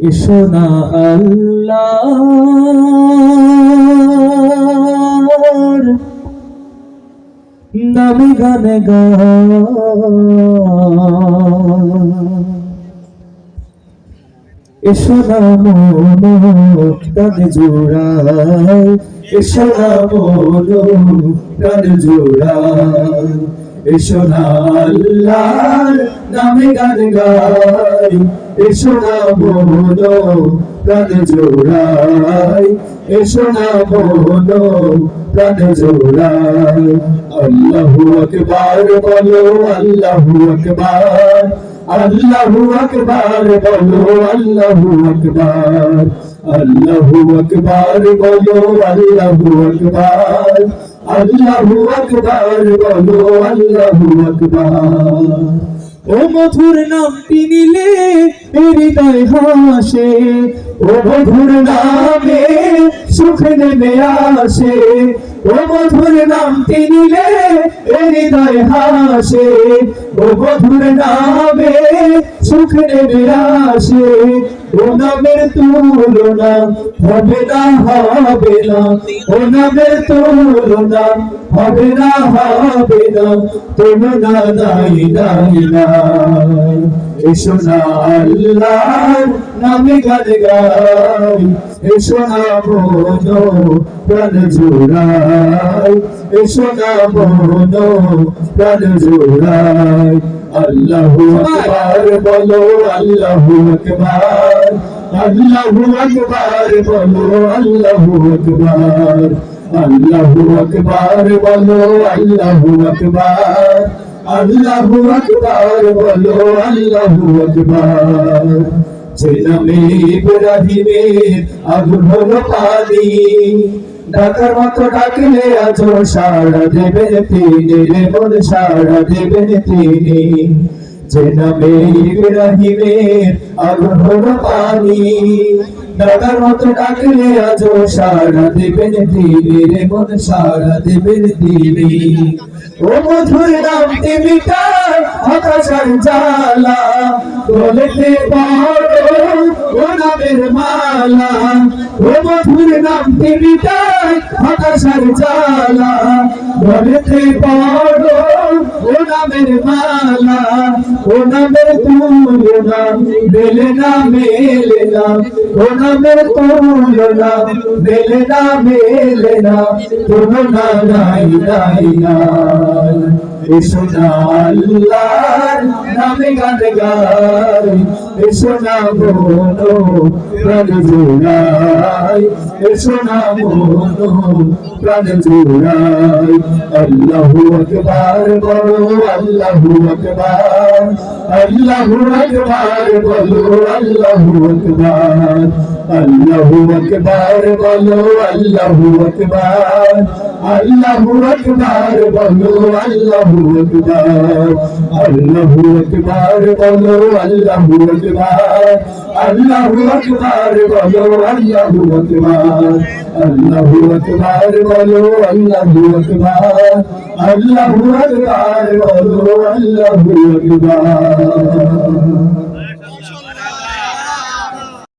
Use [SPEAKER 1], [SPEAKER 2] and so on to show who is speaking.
[SPEAKER 1] এসো না আল্লাহর নামে গান গাই, এসো না মন প্রাণ জোড়াই, এসো না মন প্রাণ জোড়াই, এসো না আল্লাহর নামে গান গাই, এসো না মন প্রাণ জোড়াই, এসো না মন প্রাণ জোড়াই। আল্লাহু আকবার বলো, আল্লাহু আকবার, আল্লাহু আকবার বলো, আল্লাহু আকবার, আল্লাহু আকবার বলো, আল্লাহু আকবার, আল্লাহু আকবার বলো, আল্লাহু আকবার। ও মধুর নামটি নিলে হৃদয় হাসে, ও মধুর নামে সুখ নেমে আসে, ও মধুর নামটি নিলে হৃদয় হাসে, ও মধুর নামে সুখ নেমে আসে। ও নামের তুলনা হবে না, হবে না, ও নামের তুলনা হবে না, হবে না, তুলনা নাই নাই নাই। এসো না আল্লাহর নামে গান গাই, এসো না মন প্রাণ জোড়াই, এসো না মন প্রাণ জোড়াই। আল্লাহু আকবার বলো, আল্লাহু আকবার, আল্লাহু আকবার বলো, আল্লাহু আকবার, আল্লাহু আকবার বলো, আল্লাহু আকবার, আল্লাহু আকবার বলো, আল্লাহু আকবার। যে নামে ইব্রাহিমের আগুন হলো পানি, ডাকার মতো ডাকলে আজো সাড়া দেবেন তিনি, রে মন সাড়া দেবেন তিনি। যে নামে ইব্রাহিমের আগুন হলো পানি, ডাকার মতো ডাকলে আজো সাড়া দেবেন তিনি, রে মন সাড়া দেবেন তিনি। ও মধুর নামটি মিটায় হতাশার জ্বালা, বলতে পারো ও নামের মালা। ও মধুর নামটি মিটায় হতাশার জ্বালা, বলতে পারো ও নামের মালা। ও নামের তুলনা মেলে না, মেলে না, ও নামের তুলনা মেলে না, মেলে না, তুলনা নাই নাই নাই। এসো না আল্লাহর নামে গান গাই, এসো না মন প্রাণ জোড়াই, এসো না মন প্রাণ জোড়াই। আল্লাহু আকবার বলো, আল্লাহু আকবার, আল্লাহু আকবার বলো, আল্লাহু আকবার, আল্লাহু আকবার বলো, আল্লাহু আকবার, আল্লাহু আকবার বলো, আল্লাহু আকবার, আল্লাহু আকবার বলো, আল্লাহু আকবার, আল্লাহু আকবার বলো, আল্লাহু আকবার, আল্লাহু আকবার বলো, আল্লাহু আকবার, আল্লাহু আকবার বলো, আল্লাহু আকবার।